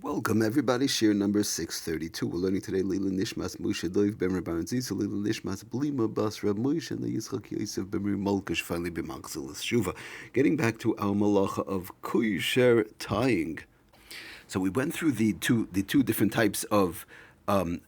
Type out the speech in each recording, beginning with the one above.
Welcome everybody, Shiur number 632. We're learning today Leila Nishmas Moshe Doiv Ben Rabban Ziz, Leila Nishmas Blima Bas Rab Moshe, and the Yitzchak Yosef Ben Malkish finally b'Magzilas Shuva. Getting back to our malacha of KOSHAIR tying. So we went through the two different types of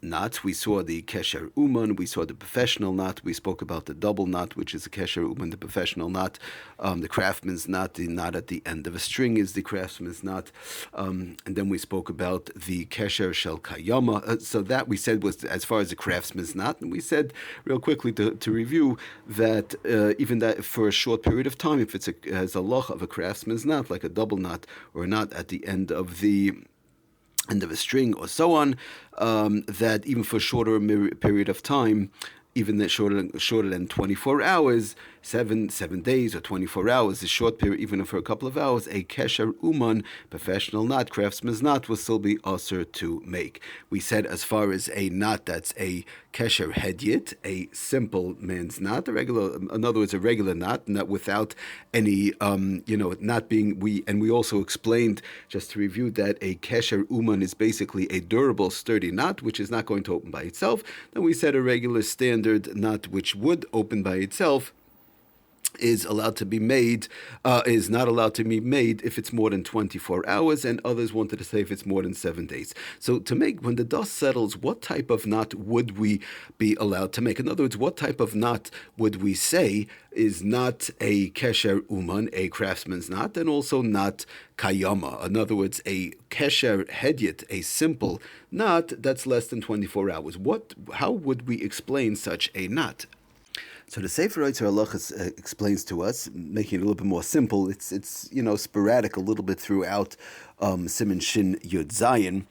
knots. We saw the kesher uman, we saw the professional knot, we spoke about the double knot, which is the kesher uman, the professional knot, the craftsman's knot, the knot at the end of a string is the craftsman's knot, and then we spoke about the kesher shel kayama. So that we said was as far as the craftsman's knot, and we said real quickly to review that even that for a short period of time, if it's as a loch of a craftsman's knot, like a double knot or a knot at the end of a string or so on, that even for a shorter period of time, even that shorter than 24 hours, seven days or 24 hours, a short period, even for a couple of hours, a kesher uman, professional knot, craftsman's knot, will still be usher to make. We said as far as a knot that's a kesher hedyet, a simple man's knot, in other words, a regular knot, not without any, not being, we also explained, just to review, that a kesher uman is basically a durable, sturdy knot, which is not going to open by itself. Then we said a regular standard knot, which would open by itself, is not allowed to be made if it's more than 24 hours, and others wanted to say if it's more than 7 days. So to make, when the dust settles, what type of knot would we be allowed to make? In other words, what type of knot would we say is not a kesher uman, a craftsman's knot, and also not kayama? In other words, a kesher hedyet, a simple knot that's less than 24 hours. How would we explain such a knot? So the Sefer Halachos explains to us, making it a little bit more simple. It's sporadic a little bit throughout Siman Shin Yud Zayin,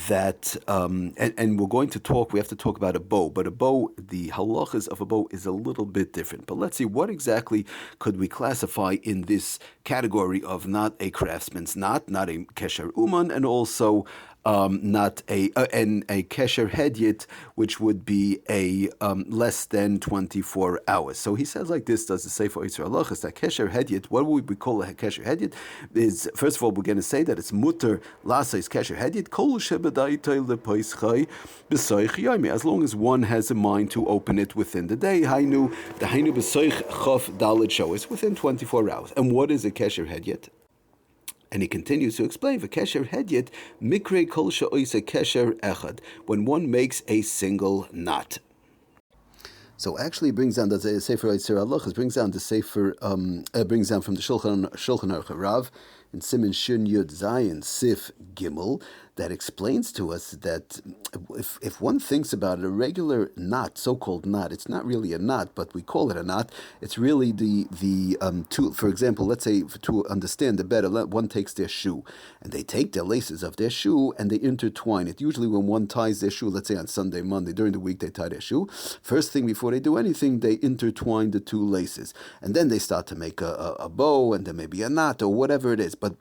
that and we're going to talk. We have to talk about a bow, but a bow, the halachas of a bow is a little bit different. But let's see, what exactly could we classify in this category of not a craftsman's knot, not a kesher uman, and also not a kesher hedyet, which would be a less than 24 hours. So he says like this, does the Sefer Halachos, that kesher hedyet, what would we call a kesher hedyet? Is, first of all, we're going to say that it's mutter lasais kesher hedyet kol shebedaitai lepoischai b'soich yomi, as long as one has a mind to open it within the day. Hainu b'soich chof daled showis, within 24 hours. And what is a kesher hedyet? And he continues to explain, v'kesher hedyet mikre kol she'oisa kesher echad, when one makes a single knot. So actually, it brings down the Sefer Halachos, brings down from the Shulchan Aruch Rav in Siman Shin Yud Zayin Sif Gimel, that explains to us that if one thinks about it, a regular knot, so-called knot, it's not really a knot, but we call it a knot. It's really for example, let's say to understand it better, one takes their shoe, and they take the laces of their shoe and they intertwine it. Usually when one ties their shoe, let's say on Sunday, Monday, during the week they tie their shoe, first thing before they do anything, they intertwine the two laces. And then they start to make a bow, and then maybe a knot, or whatever it is. But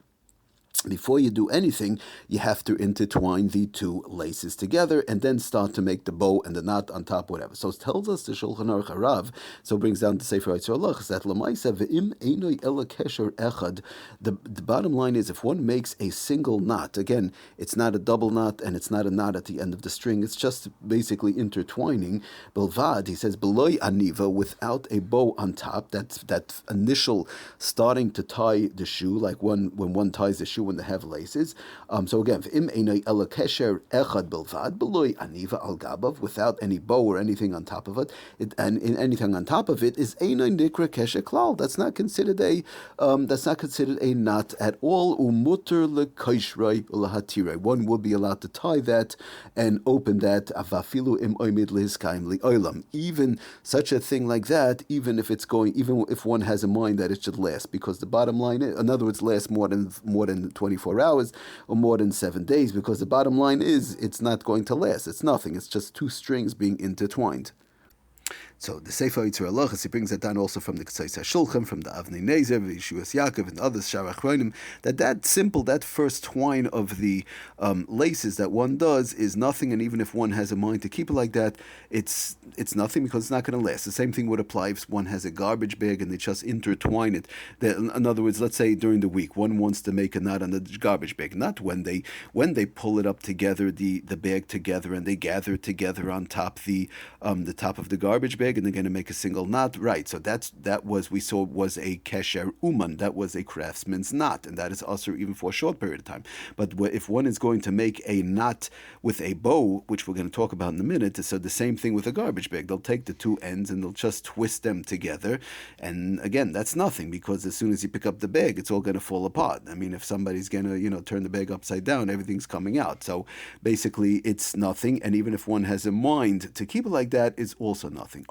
before you do anything, you have to intertwine the two laces together and then start to make the bow and the knot on top, whatever. So it tells us the Shulchan Aruch Rav, so it brings down the Sefer Halachos, that L'maisa ve'im einoi ela kesher echad, the bottom line is, if one makes a single knot, again, it's not a double knot and it's not a knot at the end of the string, it's just basically intertwining, belvad, he says, beloy aniva, without a bow on top, that initial starting to tie the shoe, like when one ties the shoe when they have laces. So again, without any bow or anything on top of it, and in anything on top of it is einay nikra kesher klal. That's not considered a knot at all. Umuter lekaishrei ulahatirei. One would be allowed to tie that and open that. Avafilu im oimid lihizkaim li'olam. Even such a thing like that, even if one has a mind that it should last, because the bottom line is, in other words, last more than 24 hours or more than 7 days, because the bottom line is it's not going to last. It's nothing. It's just two strings being intertwined. So the Sefer Yitzhak Halachos, he brings that down also from the Ksais HaShulchan, from the Avnei Nezer, the Yeshuas Yaakov, and others, Shar Achronim, that first twine of the laces that one does is nothing, and even if one has a mind to keep it like that, it's nothing because it's not going to last. The same thing would apply if one has a garbage bag and they just intertwine it. In other words, let's say during the week, one wants to make a knot on the garbage bag, not when they pull it up together, the bag together, and they gather it together on top the top of the garbage bag, and they're going to make a single knot, right? So we saw was a kesher uman, that was a craftsman's knot, and that is also even for a short period of time. But if one is going to make a knot with a bow, which we're going to talk about in a minute, so the same thing with a garbage bag. They'll take the two ends and they'll just twist them together, and again, that's nothing because as soon as you pick up the bag, it's all going to fall apart. I mean, if somebody's going to turn the bag upside down, everything's coming out. So basically, it's nothing, and even if one has a mind to keep it like that, it's also nothing.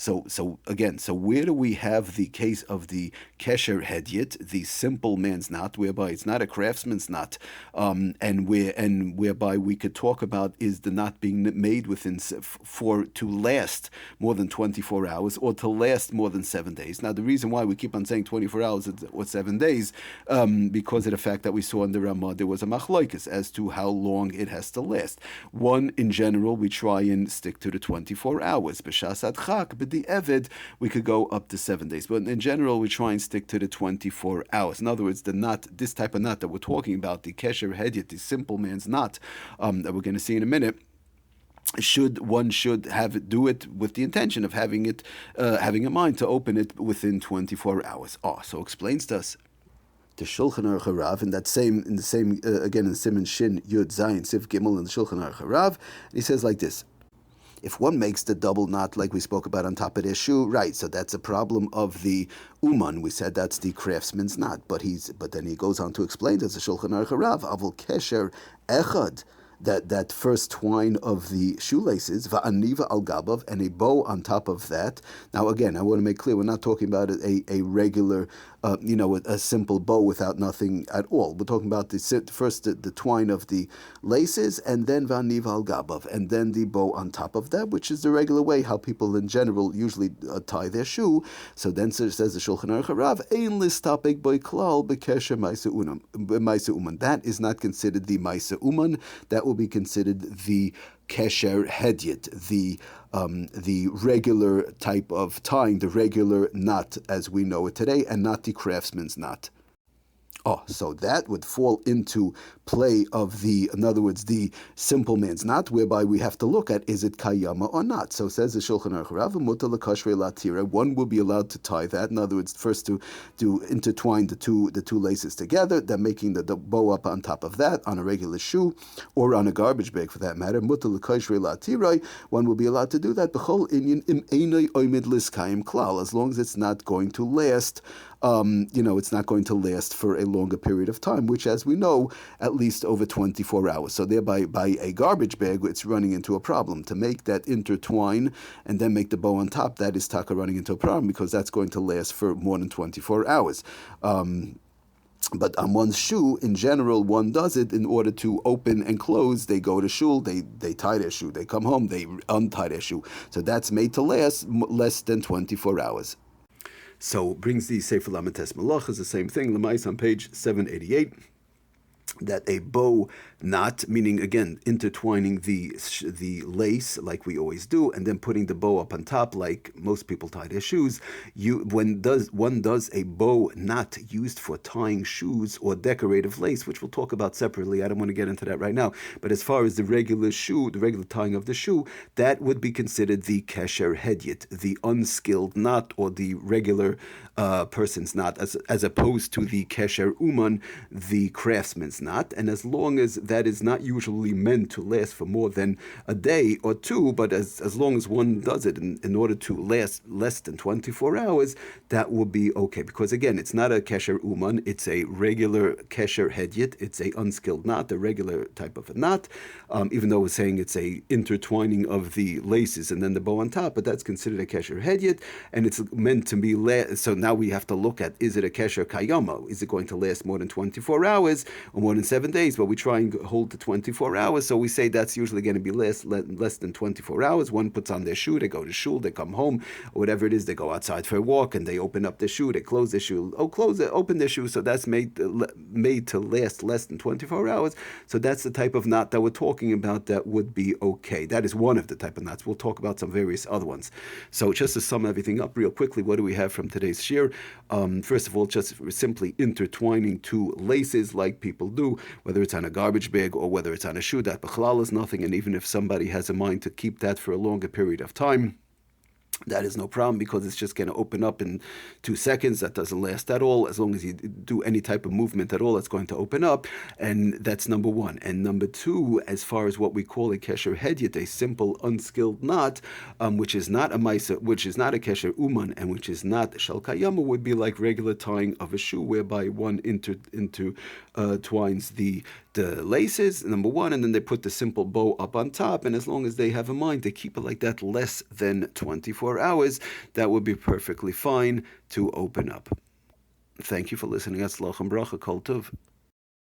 So where do we have the case of the kesher hedyet, the simple man's knot, whereby it's not a craftsman's knot, and whereby we could talk about is the knot being made to last more than 24 hours or to last more than 7 days. Now, the reason why we keep on saying 24 hours or 7 days, because of the fact that we saw in the Ramah there was a machlokes as to how long it has to last. One, in general, we try and stick to the 24 hours. B'shas chak, but the Evid, we could go up to 7 days. But in general, we try and stick to the 24 hours. In other words, the knot, this type of knot that we're talking about, the kesher hedyet, the simple man's knot, that we're going to see in a minute, one should do it with the intention of having a mind to open it within 24 hours. So explains to us the Shulchan Aruch Harav in the same again in Siman Shin Yud Zayin Siv Gimel in the Shulchan Aruch Harav. He says like this: if one makes the double knot like we spoke about on top of their shoe, right? So that's a problem of the uman. We said that's the craftsman's knot, but then he goes on to explain to the Shulchan Aruch Harav avol kesher echad. That first twine of the shoelaces, va'aniva al gabav, and a bow on top of that. Now, again, I want to make clear, we're not talking about a regular, a simple bow without nothing at all. We're talking about the twine of the laces, and then va'aniva al gabav, and then the bow on top of that, which is the regular way how people in general usually tie their shoe. So then says the Shulchan Aruch Harav, ein listapek boy klal bekesher ma'aseh uman. That is not considered the ma'aseh uman. That will be considered the kesher hedyet, the regular type of tying, the regular knot as we know it today, and not the craftsman's knot. So that would fall into play of in other words, the simple man's knot, whereby we have to look at is it kayama or not. So says the Shulchan Aruch Harav, mutar l'kashrei latira. One will be allowed to tie that. In other words, first to intertwine the two laces together, then making the bow up on top of that on a regular shoe or on a garbage bag for that matter. Mutar l'kashrei latira. One will be allowed to do that. B'chol inyan im einay oimid liskayim klal, as long as it's not going to last. It's not going to last for a longer period of time, which, as we know, at least over 24 hours. So thereby, by a garbage bag, it's running into a problem. To make that intertwine and then make the bow on top, that is taka running into a problem because that's going to last for more than 24 hours. But on one's shoe, in general, one does it in order to open and close. They go to shul, they tie their shoe. They come home, they untie their shoe. So that's made to last less than 24 hours. So brings the Sefer Lamites Malach is the same thing. Lemais on page 788. That a bow knot, meaning again intertwining the lace like we always do, and then putting the bow up on top like most people tie their shoes. One does a bow knot used for tying shoes or decorative lace, which we'll talk about separately. I don't want to get into that right now. But as far as the regular tying of the shoe, that would be considered the kesher hedyet, the unskilled knot or the regular person's knot, as opposed to the kesher uman, the craftsman's knot. And as long as that is not usually meant to last for more than a day or two, but as long as one does it in order to last less than 24 hours, that will be okay. Because again, it's not a kesher uman, it's a regular kesher hedyet, it's a unskilled knot, a regular type of a knot, even though we're saying it's a intertwining of the laces and then the bow on top, but that's considered a kesher hedyet, and it's meant to be so now we have to look at, is it a kesher kayama? Is it going to last more than 24 hours or more more than 7 days, but we try and hold to 24 hours. So we say that's usually going to be less than 24 hours. One puts on their shoe, they go to shul, they come home, or whatever it is, they go outside for a walk, and they open up their shoe, they close their shoe, open their shoe. So that's made to last less than 24 hours. So that's the type of knot that we're talking about that would be okay. That is one of the type of knots. We'll talk about some various other ones. So just to sum everything up real quickly, what do we have from today's shiur? First of all, just simply intertwining two laces like people do, whether it's on a garbage bag or whether it's on a shoe, that b'chalal is nothing. And even if somebody has a mind to keep that for a longer period of time, that is no problem, because it's just going to open up in 2 seconds. That doesn't last at all. As long as you do any type of movement at all, it's going to open up. And that's number one. And number two, as far as what we call a kesher hedyot, a simple, unskilled knot, which is not a maisa, which is not a kesher uman, and which is not shalkayama, would be like regular tying of a shoe, whereby one twines the laces, number one, and then they put the simple bow up on top. And as long as they have a mind to keep it like that less than 24 hours, that would be perfectly fine to open up. Thank you for listening. Atzlach and bracha, kol tov.